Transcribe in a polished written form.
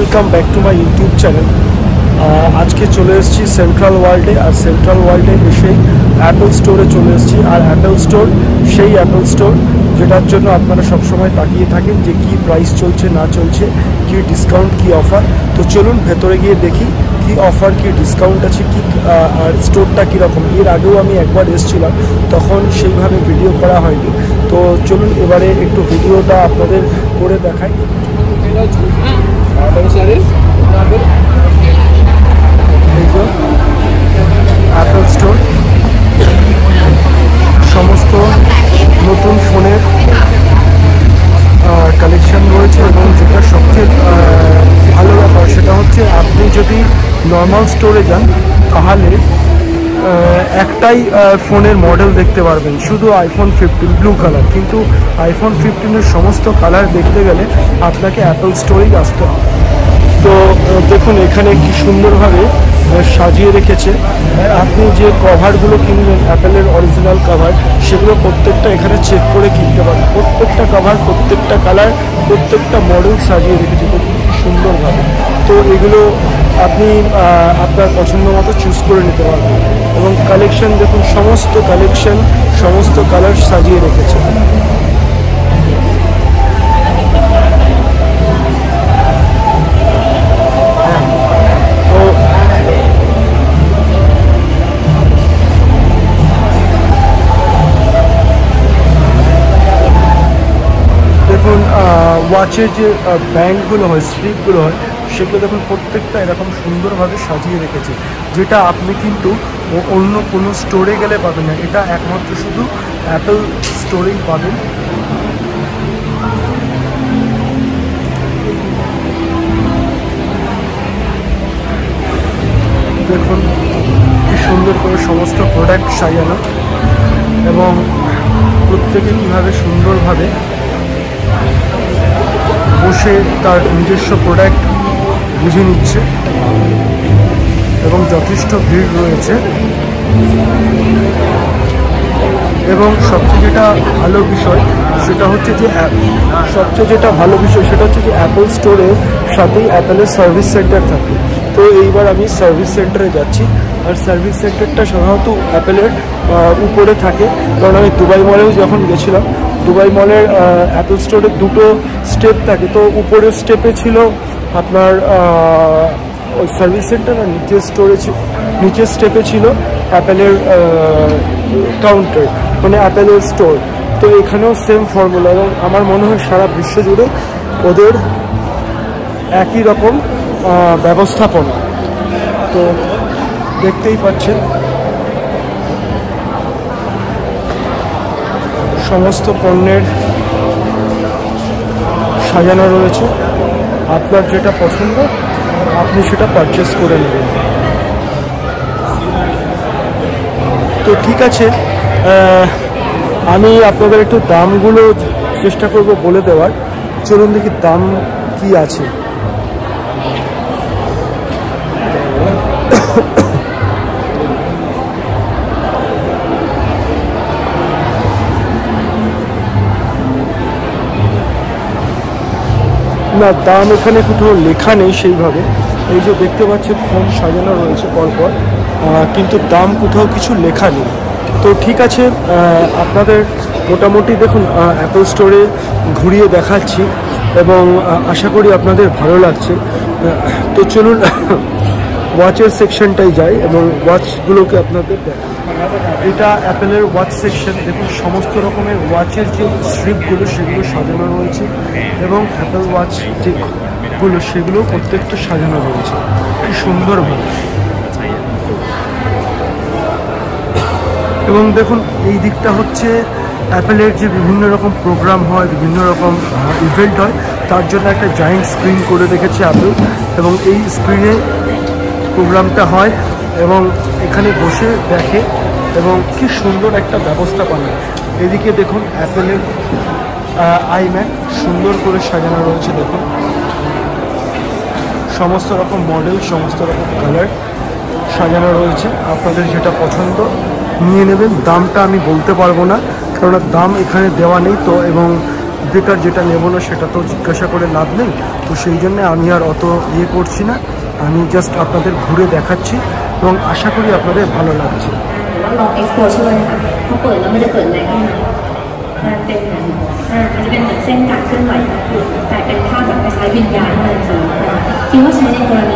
Welcome back to my YouTube channel. আজকে চলে এসেছি সেন্ট্রাল ওয়ার্ল্ডে, আর সেন্ট্রাল ওয়ার্ল্ডে এসেই অ্যাপল স্টোরে চলে এসেছি। আর অ্যাপল স্টোর সেই অ্যাপল স্টোর যেটার জন্য আপনারা সবসময় তাকিয়ে থাকেন যে কী প্রাইস চলছে না চলছে, কী ডিসকাউন্ট, কী অফার। তো চলুন ভেতরে গিয়ে দেখি কী অফার, কী ডিসকাউন্ট আছে, কী আর স্টোরটা কীরকম। এর আগেও আমি একবার এসেছিলাম, তখন সেইভাবে ভিডিও করা হয়নি। তো চলুন এবারে একটু ভিডিওটা আপনাদের করে দেখাই। অ্যাপল স্টোর সমস্ত নতুন ফোনের কালেকশন রয়েছে, এবং যেটা সবচেয়ে ভালো ব্যাপার সেটা হচ্ছে আপনি যদি নর্মাল স্টোরে যান তাহলে একটাই ফোনের মডেল দেখতে পারবেন, শুধু আইফোন 15 ব্লু কালার। কিন্তু আইফোন 15-এর সমস্ত কালার দেখতে গেলে আপনাকে অ্যাপল স্টোরেই আসতে হবে। তো দেখুন এখানে কি সুন্দরভাবে সাজিয়ে রেখেছে। আপনি যে কভারগুলো কিনবেন অ্যাপেলের অরিজিনাল কভার, সেগুলো প্রত্যেকটা এখানে চেক করে কিনতে পারেন। প্রত্যেকটা কভার, প্রত্যেকটা কালার, প্রত্যেকটা মডেল সাজিয়ে রেখেছে খুব সুন্দরভাবে। তো এগুলো আপনি আপনার পছন্দ মতো চুজ করে নিতে পারবেন। এবং কালেকশন দেখুন, সমস্ত কালেকশন, সমস্ত কালার সাজিয়ে রেখেছে। ওয়াচের যে ব্যান্ডগুলো হয়, স্ট্রিপগুলো হয়, সেগুলো দেখুন প্রত্যেকটা এরকম সুন্দরভাবে সাজিয়ে রেখেছে, যেটা আপনি কিন্তু অন্য কোনো স্টোরে গেলে পাবেন না। এটা একমাত্র শুধু অ্যাপল স্টোরেই পাবেন। দেখুন কি সুন্দর করে সমস্ত প্রোডাক্ট সাজানো, এবং প্রত্যেকে কীভাবে সুন্দরভাবে বসে তার নিজস্ব প্রোডাক্ট বুঝে নিচ্ছে, এবং যথেষ্ট ভিড় রয়েছে। এবং সবচেয়ে যেটা ভালো বিষয় সেটা হচ্ছে যে অ্যাপল স্টোরের সাথেই অ্যাপেলের সার্ভিস সেন্টার থাকে। তো এইবার আমি সার্ভিস সেন্টারে যাচ্ছি, আর সার্ভিস সেন্টারটা সাধারণত অ্যাপেলের উপরে থাকে। কারণ আমি দুবাই মলেও যখন গেছিলাম, দুবাই মলের অ্যাপল স্টোরের দুটো স্টেপ থাকে। তো উপরের স্টেপে ছিল আপনার ওই সার্ভিস সেন্টার, আর নিচের স্টেপে ছিল অ্যাপেলের কাউন্টার, মানে অ্যাপেলের স্টোর। তো এখানেও সেম ফর্মুলা, এবং আমার মনে হয় সারা বিশ্ব জুড়ে ওদের একই রকম ব্যবস্থাপনা। তো দেখতেই পাচ্ছেন সমস্ত পণ্যের সাজানো রয়েছে। আপনার যেটা পছন্দ আপনি সেটা পারচেস করে নেবেন। তো ঠিক আছে, আমি আপনাদের একটু দামগুলো চেষ্টা করব বলে দেওয়ার। চলুন দেখি দাম কি আছে। না, দাম এখানে কোথাও লেখা নেই সেইভাবে। এই যে দেখতে পাচ্ছেন ফোন সাজানো রয়েছে পরপর, কিন্তু দাম কোথাও কিছু লেখা নেই। তো ঠিক আছে, আপনাদের মোটামুটি দেখুন অ্যাপল স্টোরে ঘুরিয়ে দেখাচ্ছি, এবং আশা করি আপনাদের ভালো লাগছে। তো চলুন ওয়াচের সেকশনটাই যাই এবং ওয়াচগুলোকে আপনাদের দেখাই। এটা অ্যাপেলের ওয়াচ সেকশন। দেখুন সমস্ত রকমের ওয়াচের যে স্ট্রিপগুলো সেগুলো সাজানো রয়েছে, এবং অ্যাপেল ওয়াচ যেগুলো সেগুলো প্রত্যেকটা সাজানো রয়েছে খুব সুন্দরভাবে। এবং দেখুন এই দিকটা হচ্ছে অ্যাপেলের যে বিভিন্ন রকম প্রোগ্রাম হয়, বিভিন্ন রকম ইভেন্ট হয়, তার জন্য একটা জায়েন্ট স্ক্রিন করে রেখেছে অ্যাপেল, এবং এই স্ক্রিনে প্রোগ্রামটা হয় এবং এখানে বসে দেখে, এবং কি সুন্দর একটা ব্যবস্থাপনা। এদিকে দেখুন অ্যাপেলের আইম্যাক সুন্দর করে সাজানো রয়েছে। দেখুন সমস্ত রকম মডেল, সমস্ত রকম কালার সাজানো রয়েছে। আপনাদের যেটা পছন্দ নিয়ে নেবেন। দামটা আমি বলতে পারবো না, কারণ দাম এখানে দেওয়া নেই। তো এবং বেকার, যেটা নেব না সেটা তো জিজ্ঞাসা করে লাভ নেই। তো সেই জন্যে আমি আর অত করছি না, আমি জাস্ট আপনাদের ঘুরে দেখাচ্ছি এবং আশা করি আপনাদের ভালো লাগছে। ลองเอ็กซ์โพใช่ไหมคะพอเปิดแล้วมันจะเกิดอะไรขึ้นมันเป็นเหมือนมันจะเป็นเหมือนเส้นการเคลื่อนไหวคือแต่เป็นภาพแบบคล้ายๆวิญญาณทันทีคิดว่าใช้ในกร